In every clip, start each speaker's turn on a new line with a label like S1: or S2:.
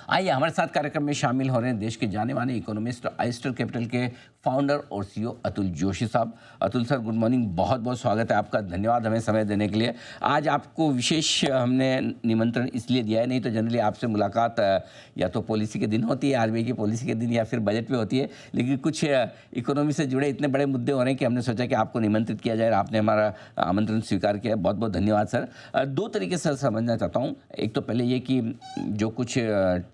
S1: आइए हमारे साथ कार्यक्रम में शामिल हो रहे हैं देश के जाने माने इकोनॉमिस्ट आइस्टर कैपिटल के फाउंडर और सीईओ अतुल जोशी साहब। अतुल सर, गुड मॉर्निंग, बहुत बहुत स्वागत है आपका। धन्यवाद हमें समय देने के लिए। आज आपको विशेष हमने निमंत्रण इसलिए दिया है, नहीं तो जनरली आपसे मुलाकात या तो पॉलिसी के दिन होती है, आरबीआई की पॉलिसी के दिन, या फिर बजट पे होती है, लेकिन कुछ इकोनॉमी से जुड़े इतने बड़े मुद्दे हो रहे हैं कि हमने सोचा कि आपको निमंत्रित किया जाए। आपने हमारा आमंत्रण स्वीकार किया, बहुत बहुत धन्यवाद सर। दो तरीके से समझना चाहता हूँ। एक तो पहले ये कि जो कुछ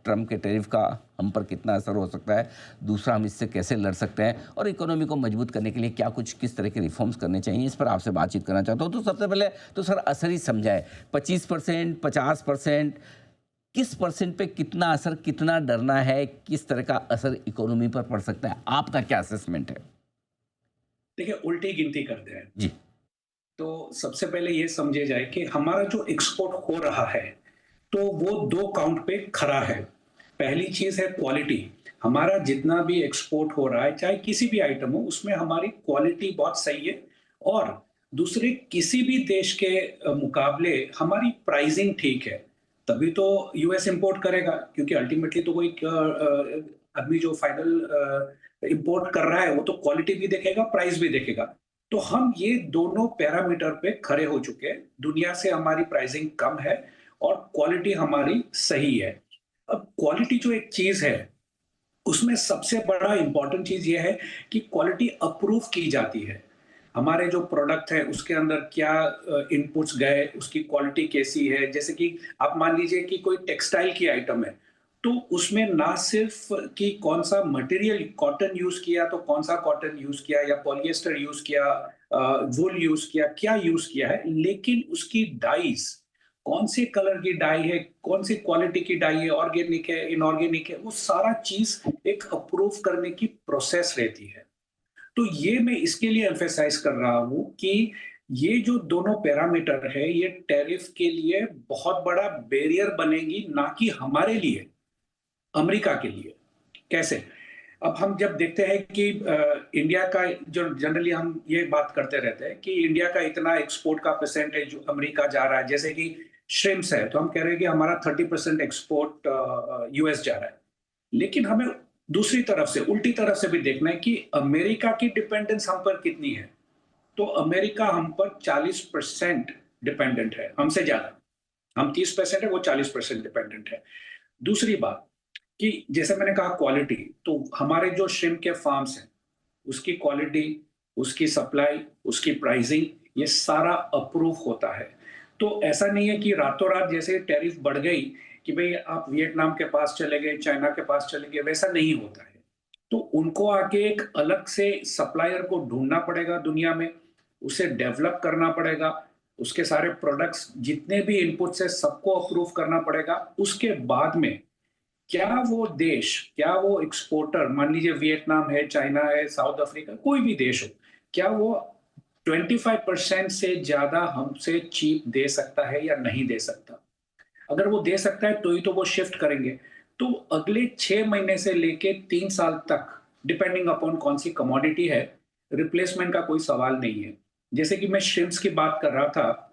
S1: ट्रम्प के टैरिफ का हम पर कितना असर हो सकता है, दूसरा हम इससे कैसे लड़ सकते हैं, और इकोनॉमी को मजबूत करने के लिए क्या कुछ किस तरह के रिफॉर्म्स करने चाहिए, इस पर आपसे बातचीत करना चाहता हूँ। तो सबसे पहले तो सर असर ही समझाए, 25%, 50%, किस परसेंट पे कितना असर, कितना डरना है, किस तरह का असर इकोनॉमी पर पड़ सकता है, आपका क्या असेसमेंट है?
S2: देखिए, उल्टी गिनती करते हैं।
S1: जी।
S2: तो सबसे पहले ये समझे जाए कि हमारा जो एक्सपोर्ट हो रहा है, तो वो 2 काउंट पे खरा है। पहली चीज़ है क्वालिटी। हमारा जितना भी एक्सपोर्ट हो रहा है, चाहे किसी भी आइटम हो, उसमें हमारी क्वालिटी बहुत सही है और दूसरे किसी भी देश के मुकाबले हमारी प्राइसिंग ठीक है। तभी तो यूएस इंपोर्ट करेगा, क्योंकि अल्टीमेटली तो कोई आदमी जो फाइनल इंपोर्ट कर रहा है, वो तो क्वालिटी भी देखेगा, प्राइस भी देखेगा। तो हम ये दोनों पैरामीटर पे खरे हो चुके हैं। दुनिया से हमारी प्राइसिंग कम है और क्वालिटी हमारी सही है। अब क्वालिटी जो एक चीज़ है, उसमें सबसे बड़ा इम्पोर्टेंट चीज़ ये है कि क्वालिटी अप्रूव की जाती है। हमारे जो प्रोडक्ट है, उसके अंदर क्या इनपुट्स गए, उसकी क्वालिटी कैसी है। जैसे कि आप मान लीजिए कि कोई टेक्सटाइल की आइटम है, तो उसमें ना सिर्फ कि कौन-सा मटेरियल कॉटन यूज़ किया, तो कौन-सा कॉटन यूज़ किया या पॉलिएस्टर यूज़ किया, वूल यूज़ किया, क्या यूज़ किया है, लेकिन उसकी डाइज़, कौन से कलर की डाई है, कौन सी क्वालिटी की डाई है, ऑर्गेनिक है, इनऑर्गेनिक है, वो सारा चीज़ एक अप्रूव करने की प्रोसेस रहती है। तो ये मैं इसके लिए एम्फसाइज़ कर रहा हूँ कि ये जो दोनों पैरामीटर है, ये टैरिफ के लिए बहुत बड़ा बैरियर बनेगी, ना कि हमारे लिए, अमेरिका के लिए। कैसे? अब हम जब देखते हैं कि इंडिया का, जो जनरली हम ये बात करते रहते हैं कि इंडिया का इतना एक्सपोर्ट का परसेंटेज अमेरिका जा रहा है, जैसे कि श्रिम्प्स है, तो हम कह रहे हैं कि हमारा 30% एक्सपोर्ट यूएस जा रहा है। लेकिन हमें दूसरी तरफ से, उल्टी तरफ से भी देखना है कि अमेरिका की डिपेंडेंस हम पर कितनी है। तो अमेरिका हम पर 40% डिपेंडेंट है, हमसे ज़्यादा। हम 30% है, वो 40% डिपेंडेंट है। दूसरी बात कि जैसे मैंने कहा क्वालिटी, तो हमारे जो श्रिम्प के फार्म्स हैं, उसकी क्वालिटी, उसकी सप्लाई, उसकी प्राइसिंग, ये सारा अप्रूव होता है। तो ऐसा नहीं है कि रातों-रात जैसे टैरिफ बढ़ गई कि भई आप वियतनाम के पास चले गए, चाइना के पास चले गए, वैसा नहीं होता है। तो उनको आके एक अलग से सप्लायर को ढूँढना पड़ेगा दुनिया में, उसे डेवलप करना पड़ेगा, उसके सारे प्रोडक्ट्स जितने भी इनपुट्स हैं सबको अप्रूव करना पड़ेगा। उसके बाद में क्या वो देश, क्या वो एक्सपोर्टर, मान लीजिए वियतनाम है, चाइना है, साउथ अफ्रीका, कोई भी देश हो, क्या वो 25% से ज़्यादा हमसे चीप दे सकता है या नहीं दे सकता? अगर वो दे सकता है तो ही तो वो शिफ्ट करेंगे। तो अगले 6 महीने से लेके 3 साल तक, डिपेंडिंग अपॉन कौन-सी कमोडिटी है, रिप्लेसमेंट का कोई सवाल नहीं है। जैसे कि मैं श्रिम्प्स की बात कर रहा था,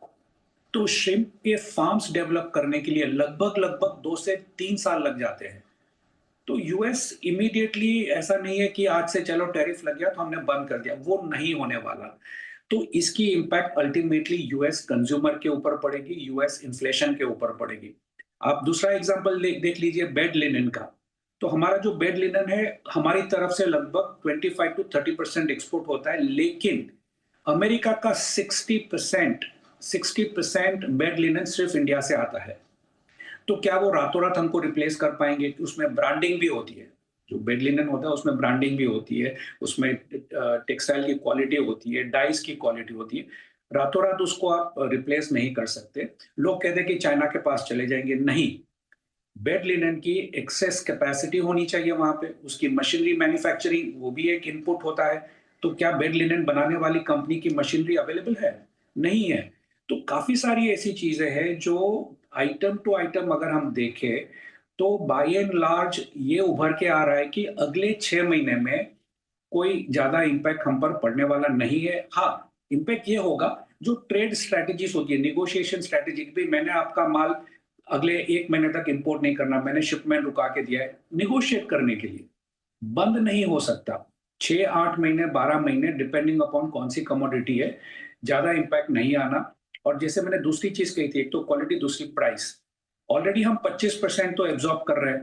S2: तो श्रिम्प के फार्म्स डेवलप करने के लिए लगभग-लगभग 2 से 3 साल लग जाते हैं। तो यूएस इमीडिएटली ऐसा नहीं है कि आज से चलो टैरिफ लग गया तो हमने बंद कर दिया, वो नहीं होने वाला। तो इसकी इम्पैक्ट अल्टीमेटली यूएस कंज्यूमर के ऊपर पड़ेगी, यूएस इन्फ्लेशन के ऊपर पड़ेगी। आप दूसरा एग्जांपल देख लीजिए बेड लिनेन का। तो हमारा जो बेड लिनेन है, हमारी तरफ से लगभग 25 टू 30% एक्सपोर्ट होता है, लेकिन अमेरिका का 60% बेड लिनेन सिर्फ इंडिया से आता है। तो क्या वो रातों-रात हमको रिप्लेस कर पाएँगे? उसमें ब्रांडिंग भी होती है। जो बेड लिनेन होता है उसमें ब्रांडिंग भी होती है, उसमें टेक्सटाइल की क्वालिटी होती है, डाइज़ की क्वालिटी होती है। रातों-रात उसको आप रिप्लेस नहीं कर सकते। लोग कहते हैं कि चाइना के पास चले जाएँगे, नहीं। बेड लिनेन की एक्सेस कैपेसिटी होनी चाहिए वहाँ पे, उसकी मशीनरी मैन्युफैक्चरिंग, वो भी एक इनपुट होता है। तो क्या बेड लिनेन बनाने वाली कंपनी की मशीनरी अवेलेबल है? नहीं है। तो काफ़ी सारी ऐसी चीज़ें हैं जो आइटम टू आइटम अगर हम देखें, तो बाय एंड लार्ज ये उभर के आ रहा है कि अगले 6 महीने में कोई ज़्यादा इम्पैक्ट हम पर पड़ने वाला नहीं है। हाँ, इम्पैक्ट ये होगा जो ट्रेड स्ट्रैटेजीज़ होती है, नेगोशिएशन स्ट्रैटेजी, कि भई मैंने आपका माल अगले 1 महीने तक इंपोर्ट नहीं करना, मैंने शिपमेंट रुका के दिया है, निगोशिएट करने के लिए। बंद नहीं हो सकता। 6, 8 महीने, 12 महीने डिपेंडिंग अपॉन कौन-सी कमोडिटी है, ज़्यादा इम्पैक्ट नहीं आना। और जैसे मैंने दूसरी चीज़ कही थी, एक तो क्वालिटी, दूसरी प्राइस। ऑलरेडी हम 25% तो एब्ज़ॉर्ब कर रहे हैं,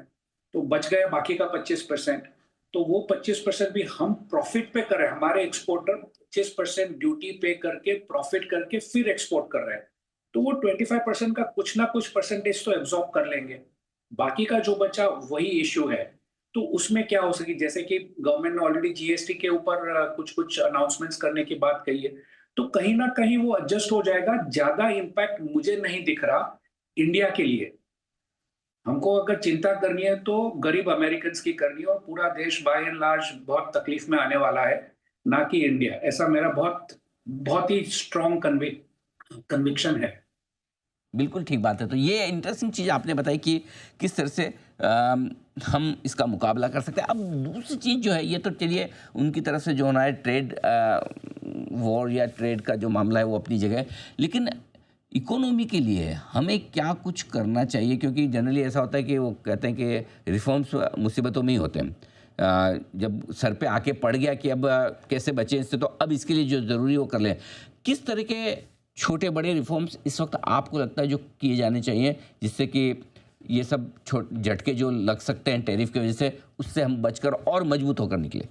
S2: तो बच गया बाकी का 25%। तो वो 25% भी हम प्रॉफ़िट पे कर रहे हैं। हमारे एक्सपोर्टर 25% ड्यूटी पे करके, प्रॉफ़िट करके फिर एक्सपोर्ट कर रहे हैं। तो वो 25% का कुछ ना कुछ परसेंटेज तो एब्ज़ॉर्ब कर लेंगे। बाकी का जो बचा वही इश्यू है। तो उसमें क्या हो सके, जैसे कि गवर्नमेंट ने ऑलरेडी जीएसटी के ऊपर कुछ-कुछ अनाउंसमेंट्स करने की बात कही है, तो कहीं न कहीं वो एडजस्ट हो जाएगा। ज़्यादा इम्पैक्ट मुझे नहीं दिख रहा इंडिया के लिए। हमको अगर चिंता करनी है तो गरीब अमेरिकन्स की करनी है, और पूरा देश बाय एंड लार्ज बहुत तकलीफ में आने वाला है, ना कि इंडिया। ऐसा मेरा बहुत बहुत ही स्ट्रॉन्ग कन्विक्शन है।
S1: बिल्कुल ठीक बात है। तो ये इंटरेस्टिंग चीज़ आपने बताई कि किस तरह से हम इसका मुकाबला कर सकते हैं। अब दूसरी चीज़ जो है, ये तो चलिए उनकी तरफ से जो होना है ट्रेड वॉर या ट्रेड का जो मामला है वो अपनी जगह है। लेकिन इकोनॉमी के लिए हमें क्या कुछ करना चाहिए? क्योंकि जनरली ऐसा होता है कि वो कहते हैं कि रिफॉर्म्स मुसीबतों में ही होते हैं। जब सर पे आके पड़ गया कि अब कैसे बचें इससे, तो अब इसके लिए जो ज़रूरी है वो कर लें। किस तरह के छोटे बड़े रिफॉर्म्स इस वक्त आपको लगता है जो किए जाने चाहिए, जिससे कि ये सब झटके जो लग सकते हैं टैरिफ की वजह से, उससे हम बचकर और मजबूत होकर निकले?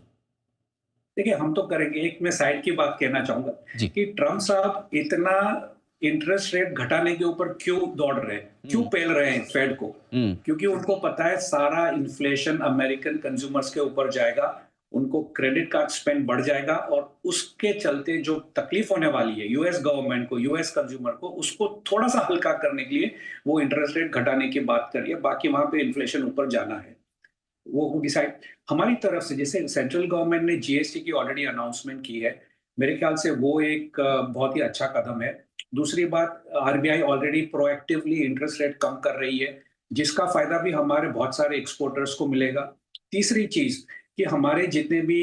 S2: देखिए, हम तो करेंगे। एक मैं साइड की बात कहना चाहूँगा
S1: जी।
S2: कि ट्रम्प साहब इतना इंटरेस्ट रेट घटाने के ऊपर क्यों दौड़ रहे हैं? क्यों
S1: हुँ,
S2: पेल रहे हैं फेड को?
S1: हुँ,
S2: क्योंकि उनको पता है सारा इन्फ्लेशन अमेरिकन कंज्यूमर्स के ऊपर जाएगा, उनको क्रेडिट कार्ड स्पेंड बढ़ जाएगा, और उसके चलते जो तकलीफ होने वाली है यूएस गवर्नमेंट को, यूएस कंज्यूमर को, उसको थोड़ा-सा हल्का करने के लिए वो इंटरेस्ट रेट घटाने की बात कर रही है। बाकी वहाँ पे इन्फ्लेशन ऊपर जाना है। वो होगी साइड। हमारी तरफ से जैसे सेंट्रल गवर्नमेंट ने जीएसटी की ऑलरेडी अनाउंसमेंट की है, मेरे ख्याल से वो एक बहुत ही अच्छा कदम है। दूसरी बात, RBI already proactively interest rate कम कर रही है, जिसका फायदा भी हमारे बहुत सारे एक्सपोर्टर्स को मिलेगा। तीसरी चीज कि हमारे जितने भी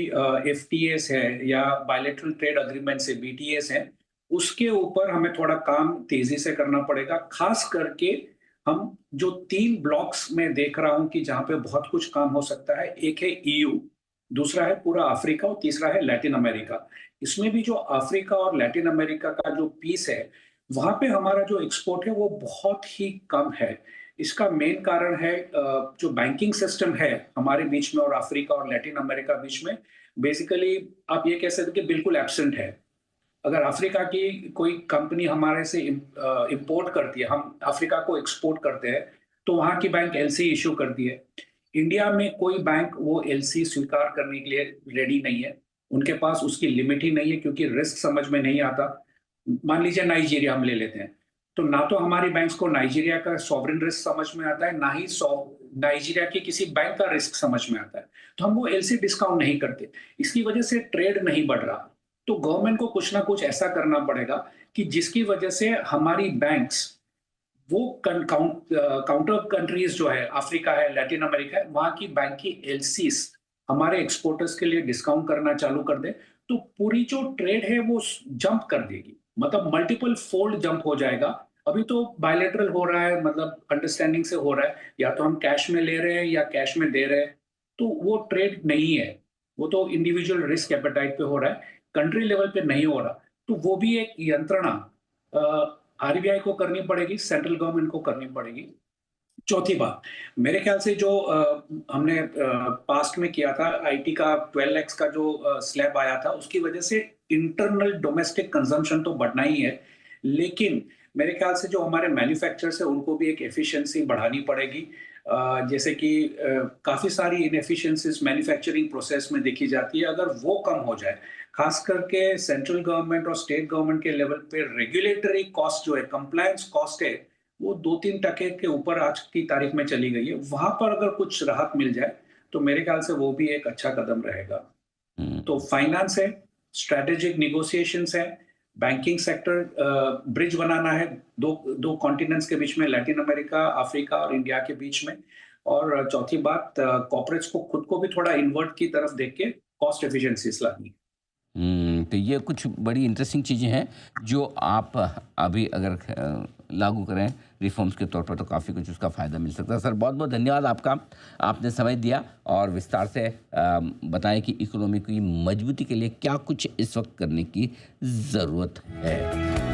S2: एफटीएस है या बायलैटरल ट्रेड अग्रीमेंट्स है, बीटीएस है, उसके ऊपर हमें थोड़ा काम तेजी से करना पड़ेगा। खास करके हम जो 3 ब्लॉक्स में देख रहा हूं कि जहां पे बहुत कुछ काम हो सकता है, एक है ईयू, दूसरा है पूरा अफ्रीका, और तीसरा है लैटिन अमेरिका। इसमें भी जो अफ्रीका और लैटिन अमेरिका का जो पीस है, वहां पे हमारा जो एक्सपोर्ट है वो बहुत ही कम है। इसका मेन कारण है जो बैंकिंग सिस्टम है हमारे बीच में और अफ्रीका और लैटिन अमेरिका बीच में, बेसिकली आप ये कह सकते हैं कि बिल्कुल एब्सेंट है। अगर अफ्रीका की कोई कंपनी हमारे से इंपोर्ट करती है, हम अफ्रीका को एक्सपोर्ट करते हैं, तो वहां की बैंक एलसी इशू करती है। इंडिया में कोई बैंक वो एलसी स्वीकार करने के लिए रेडी नहीं है। उनके पास उसकी लिमिट ही नहीं है, क्योंकि रिस्क समझ में नहीं आता। मान लीजिए नाइजीरिया हम ले लेते हैं, तो ना तो हमारी बैंक्स को नाइजीरिया का सॉवरेन रिस्क समझ में आता है, ना ही नाइजीरिया की किसी बैंक का रिस्क समझ में आता है। तो हम वो एलसी डिस्काउंट नहीं करते। इसकी वजह से ट्रेड नहीं बढ़ रहा। तो गवर्नमेंट को कुछ ना कुछ ऐसा करना पड़ेगा कि जिसकी वजह से हमारी बैंक्स वो काउंटर कंट्रीज जो है, अफ्रीका है, लैटिन अमेरिका है, वहां की बैंक की एलसीज हमारे एक्सपोर्टर्स के लिए डिस्काउंट करना चालू कर दे, तो पूरी जो ट्रेड है वो जंप कर देगी, मतलब मल्टीपल फोल्ड जंप हो जाएगा। अभी तो बायलेटरल हो रहा है, मतलब अंडरस्टैंडिंग से हो रहा है, या तो हम कैश में ले रहे हैं या कैश में दे रहे हैं, तो वो ट्रेड नहीं है। वो तो इंडिविजुअल रिस्क एपेटाइट पे हो रहा है, कंट्री लेवल पे नहीं हो रहा। तो वो भी एक यंत्रणा आरबीआई को करनी पड़ेगी, सेंट्रल गवर्नमेंट को करनी पड़ेगी। चौथी बात, मेरे ख्याल से जो हमने पास्ट में किया था, आईटी का 12 लैक्स का जो स्लैब आया था, उसकी वजह से इंटरनल डोमेस्टिक कंजम्पशन तो बढ़ना ही है, लेकिन मेरे ख्याल से जो हमारे मैन्युफैक्चरर्स हैं उनको भी एक एफिशिएंसी बढ़ानी पड़ेगी। जैसे कि काफी सारी इनएफिशिएंसीज मैन्युफैक्चरिंग प्रोसेस में देखी जाती है, अगर वो कम हो जाए, खास करके सेंट्रल गवर्नमेंट और स्टेट गवर्नमेंट के लेवल पे रेगुलेटरी कॉस्ट जो है, कंप्लायंस कॉस्ट है, वो 2-3% के ऊपर आज की तारीख में चली गई है। वहां पर अगर कुछ राहत मिल जाए, तो मेरे ख्याल से वो भी एक अच्छा कदम रहेगा।
S1: हुँ।
S2: तो फाइनेंस है, स्ट्रेटेजिक नेगोशिएशंस है, बैंकिंग सेक्टर ब्रिज बनाना है, दो दो कॉन्टिनेंट्स के बीच में, लैटिन अमेरिका, अफ्रीका और इंडिया के बीच में। और चौथी बात, कॉर्पोरेट्स को खुद को भी थोड़ा इन्वर्ट की तरफ देख के कॉस्ट एफिशिएंसीज लानी है।
S1: तो ये कुछ बड़ी इंटरेस्टिंग चीज़ें हैं जो आप अभी अगर लागू करें रिफॉर्म्स के तौर पर तो काफ़ी कुछ उसका फ़ायदा मिल सकता है। सर बहुत बहुत धन्यवाद आपका, आपने समय दिया और विस्तार से बताया कि इकोनॉमी की मजबूती के लिए क्या कुछ इस वक्त करने की ज़रूरत है।